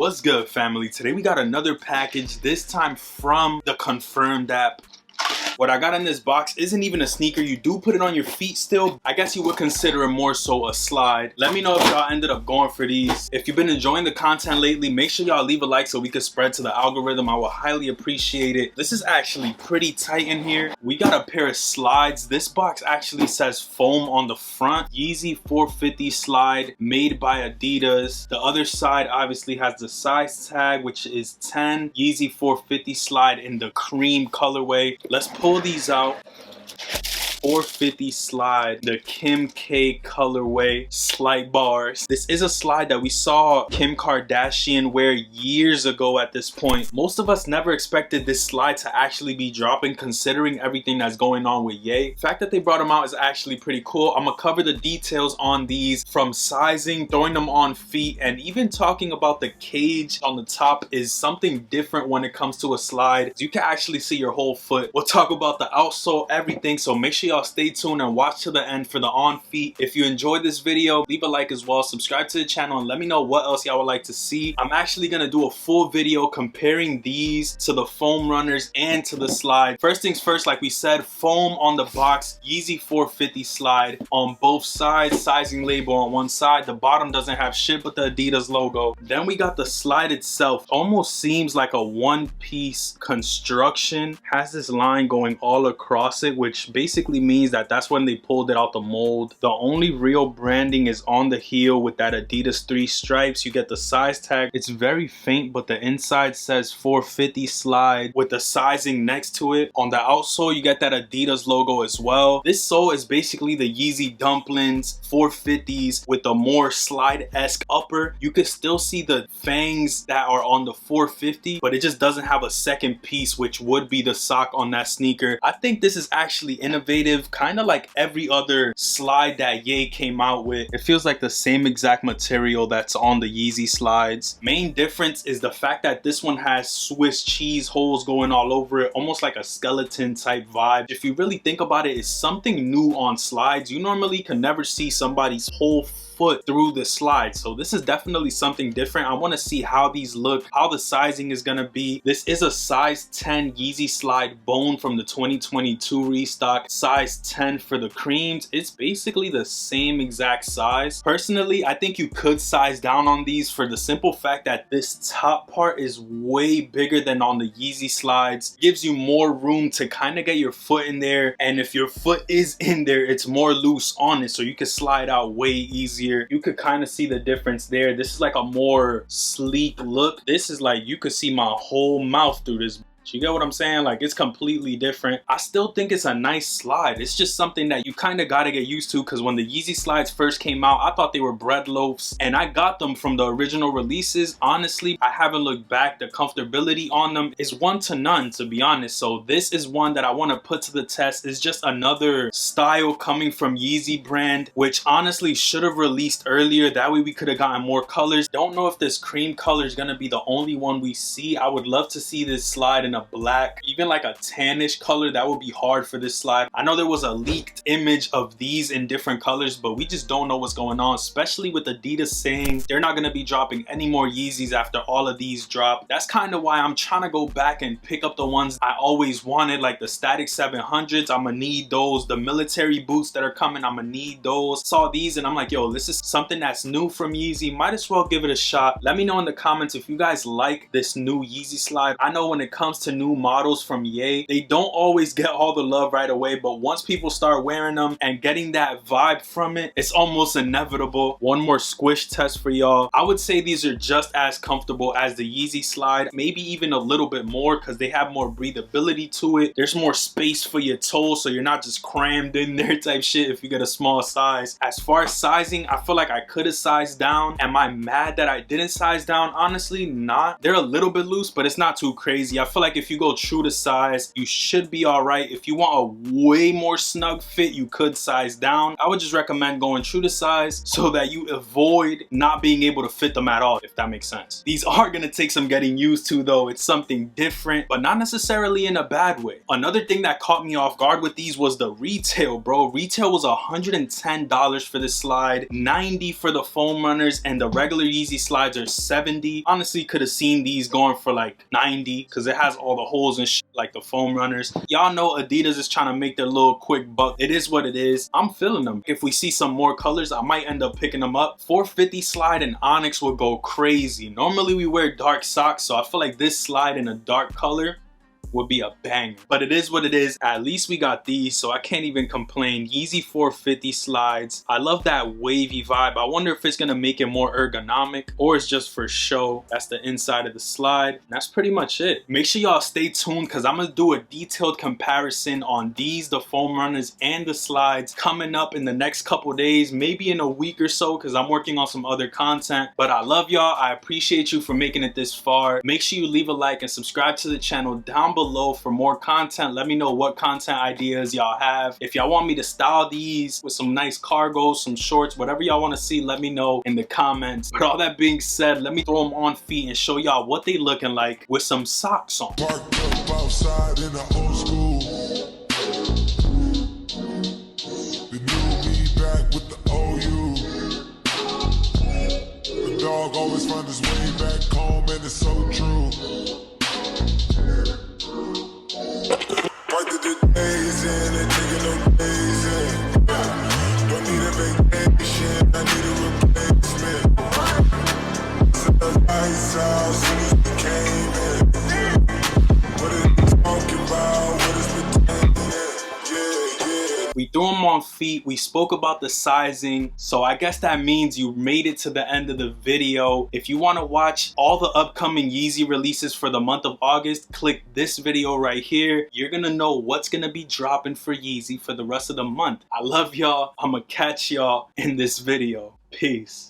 What's good, family? Today we got another package, this time from the Confirmed app. What I got in this box isn't even a sneaker. You do put it on your feet still. I guess you would consider it more so a slide. Let me know if y'all ended up going for these. If you've been enjoying the content lately, make sure y'all leave a like so we can spread to the algorithm. I will highly appreciate it. This is actually pretty tight in here. We got a pair of slides. This box actually says foam on the front. Yeezy 450 slide made by Adidas. The other side obviously has the size tag, which is 10. Yeezy 450 slide in the cream colorway. Let's pull these out. 450 slide, the Kim K colorway, slight bars. This is a slide that we saw Kim Kardashian wear years ago at this point. Most of us never expected this slide to actually be dropping considering everything that's going on with Ye. The fact that they brought them out is actually pretty cool. I'm gonna cover the details on these, from sizing, throwing them on feet, and even talking about the cage on the top is something different when it comes to a slide. You can actually see your whole foot. We'll talk about the outsole, everything, so make sure y'all stay tuned and watch to the end for the on feet. If you enjoyed this video, leave a like as well, subscribe to the channel, and let me know what else y'all would like to see. I'm actually gonna do a full video comparing these to the foam runners and to the slide. First things first, like we said, foam on the box, Yeezy 450 slide on both sides, sizing label on one side. The bottom doesn't have shit but the Adidas logo. Then we got the slide itself. Almost seems like a one-piece construction. Has this line going all across it, which basically means that's when they pulled it out the mold. The only real branding is on the heel with that Adidas 3 stripes. You get the size tag. It's very faint, but the inside says 450 slide with the sizing next to it. On the outsole, you get that Adidas logo as well. This sole is basically the Yeezy dumplings 450s with a more slide-esque upper. You can still see the fangs that are on the 450, but it just doesn't have a second piece, which would be the sock on that sneaker. I think this is actually innovative, kind of like every other slide that Ye came out with. It feels like the same exact material that's on the Yeezy slides. Main difference is the fact that this one has Swiss cheese holes going all over it, almost like a skeleton type vibe. If you really think about it, it's something new on slides. You normally can never see somebody's whole foot through the slide, so this is definitely something different. I want to see how these look, how the sizing is gonna be. This is a size 10 Yeezy slide bone from the 2022 restock, size 10 for the creams. It's basically the same exact size. Personally, I think you could size down on these for the simple fact that this top part is way bigger than on the Yeezy slides. Gives you more room to kind of get your foot in there, and if your foot is in there, it's more loose on it, so you can slide out way easier. You could kind of see the difference there. This is like a more sleek look. This is like you could see my whole mouth through this. You get what I'm saying? Like, it's completely different. I still think it's a nice slide. It's just something that you kind of got to get used to, because when the Yeezy slides first came out, I thought they were bread loaves, and I got them from the original releases. Honestly, I haven't looked back. The comfortability on them is 1 to none, to be honest. So this is one that I want to put to the test. It's just another style coming from Yeezy brand, which honestly should have released earlier. That way we could have gotten more colors. Don't know if this cream color is going to be the only one we see. I would love to see this slide in a black, even like a tannish color. That would be hard for this slide. I know there was a leaked image of these in different colors, but we just don't know what's going on, especially with Adidas saying they're not going to be dropping any more Yeezys after all of these drop. That's kind of why I'm trying to go back and pick up the ones I always wanted, like the Static 700s. I'm gonna need those. The military boots that are coming, I'm gonna need those. Saw these and I'm like, yo, this is something that's new from Yeezy. Might as well give it a shot. Let me know in the comments if you guys like this new Yeezy slide. I know when it comes to new models from Ye, they don't always get all the love right away, but once people start wearing them and getting that vibe from it, it's almost inevitable. One more squish test for y'all. I would say these are just as comfortable as the Yeezy slide, maybe even a little bit more, because they have more breathability to it. There's more space for your toes, so you're not just crammed in there type shit if you get a small size. As far as sizing, I feel like I could have sized down. Am I mad that I didn't size down? Honestly, not. They're a little bit loose, but it's not too crazy. I feel like like if you go true to size, you should be all right. If you want a way more snug fit, you could size down. I would just recommend going true to size so that you avoid not being able to fit them at all, if that makes sense. These are gonna take some getting used to though. It's something different, but not necessarily in a bad way. Another thing that caught me off guard with these was the retail, bro. Retail was $110 for this slide, $90 for the foam runners, and the regular Yeezy slides are $70. Honestly, could have seen these going for like $90 because it has all the holes and shit like the foam runners. Y'all know Adidas is trying to make their little quick buck. It is what it is. I'm feeling them. If we see some more colors, I might end up picking them up. 450 slide and Onyx would go crazy. Normally we wear dark socks, so I feel like this slide in a dark color would be a banger. But it is what it is. At least we got these, so I can't even complain. Yeezy 450 slides. I love that wavy vibe. I wonder if it's gonna make it more ergonomic or it's just for show. That's the inside of the slide. And that's pretty much it. Make sure y'all stay tuned because I'm gonna do a detailed comparison on these, the foam runners and the slides, coming up in the next couple days, maybe in a week or so, because I'm working on some other content. But I love y'all. I appreciate you for making it this far. Make sure you leave a like and subscribe to the channel down below for more content. Let me know what content ideas y'all have. If y'all want me to style these with some nice cargos, some shorts, whatever y'all want to see, let me know in the comments. But all that being said, let me throw them on feet and show y'all what they looking like with some socks on. Parked up outside in the old school. The new me back with the OU. The dog always find his way back home, and it's so true. Parked the days in and taking no days in. Don't need a vacation, I need a replacement. The lights out soon as we came in. What is it talking about? What is pretending? Yeah. We threw them on feet. We spoke about the sizing. So I guess that means you made it to the end of the video. If you want to watch all the upcoming Yeezy releases for the month of August, click this video right here. You're going to know what's going to be dropping for Yeezy for the rest of the month. I love y'all. I'm going to catch y'all in this video. Peace.